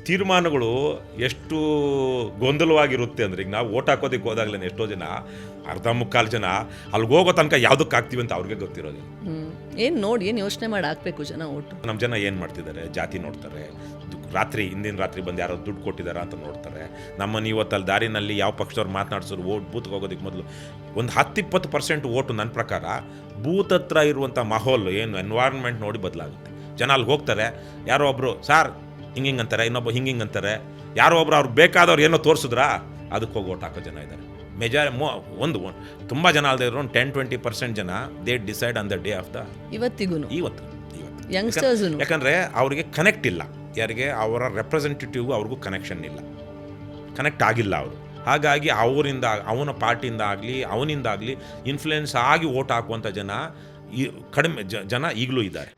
ತೀರ್ಮಾನಗಳು ಎಷ್ಟು ಗೊಂದಲವಾಗಿರುತ್ತೆ ಅಂದರೆ, ಈಗ ನಾವು ಓಟ್ ಹಾಕೋದಕ್ಕೆ ಹೋದಾಗಲೇ ಎಷ್ಟೋ ಜನ ಅರ್ಧ ಮುಕ್ಕಾಲು ಜನ ಅಲ್ಲಿಗೆ ಹೋಗೋ ತನಕ ಯಾವುದಕ್ಕೆ ಹಾಕ್ತೀವಿ ಅಂತ ಅವ್ರಿಗೆ ಗೊತ್ತಿರೋದು. ಏನು ಯೋಚನೆ ಮಾಡಿ ಹಾಕ್ಬೇಕು ಜನ ಓಟು. ನಮ್ಮ ಜನ ಏನು ಮಾಡ್ತಿದ್ದಾರೆ, ಜಾತಿ ನೋಡ್ತಾರೆ, ಹಿಂದಿನ ರಾತ್ರಿ ಬಂದು ಯಾರೋ ದುಡ್ಡು ಕೊಟ್ಟಿದ್ದಾರಾ ಅಂತ ನೋಡ್ತಾರೆ. ನಮ್ಮನ್ನು ಇವತ್ತಲ್ಲಿ ದಾರಿನಲ್ಲಿ ಯಾವ ಪಕ್ಷದವ್ರು ಮಾತನಾಡ್ಸೋರು ಬೂತ್ಗೆ ಹೋಗೋದಕ್ಕೆ ಮೊದಲು ಒಂದು 10-20% ಓಟು ನನ್ನ ಪ್ರಕಾರ ಬೂತ್ ಹತ್ರ ಇರುವಂಥ ಮಾಹೋಲ್ ಏನು ಎನ್ವೈರ್ನ್ಮೆಂಟ್ ನೋಡಿ ಬದಲಾಗುತ್ತೆ. ಜನ ಅಲ್ಲಿಗೆ ಹೋಗ್ತಾರೆ, ಯಾರೋ ಒಬ್ಬರು ಸಾರ್ ಹಿಂಗೆ ಅಂತಾರೆ, ಇನ್ನೊಬ್ಬ ಹಿಂಗೆ ಅಂತಾರೆ, ಯಾರೋ ಒಬ್ರು ಅವ್ರಿಗೆ ಬೇಕಾದವ್ರು ಏನೋ ತೋರಿಸಿದ್ರಾ ಅದಕ್ಕೆ ಹೋಗಿ ಓಟ್ ಹಾಕೋ ಜನ ಇದ್ದಾರೆ. ಒಂದು ತುಂಬ ಜನ ಅಲ್ಲದೆ ಇರೋ 10-20% ಜನ they decide on the day of the ಇವತ್ತು ಯಂಗ್ಸ್ಟರ್ಸು. ಯಾಕಂದರೆ ಅವರಿಗೆ ಕನೆಕ್ಟ್ ಇಲ್ಲ, ಯಾರಿಗೆ ಅವರ ರೆಪ್ರೆಸೆಂಟೇಟಿವ್ ಅವ್ರಿಗೂ ಕನೆಕ್ಷನ್ ಇಲ್ಲ, ಕನೆಕ್ಟ್ ಆಗಿಲ್ಲ ಅವರು. ಹಾಗಾಗಿ ಅವನ ಪಾರ್ಟಿಯಿಂದ ಆಗಲಿ ಅವನಿಂದಾಗಲಿ ಇನ್ಫ್ಲುಯೆನ್ಸ್ ಆಗಿ ಓಟ್ ಹಾಕುವಂಥ ಜನ ಕಡಿಮೆ ಜನ ಈಗಲೂ ಇದ್ದಾರೆ.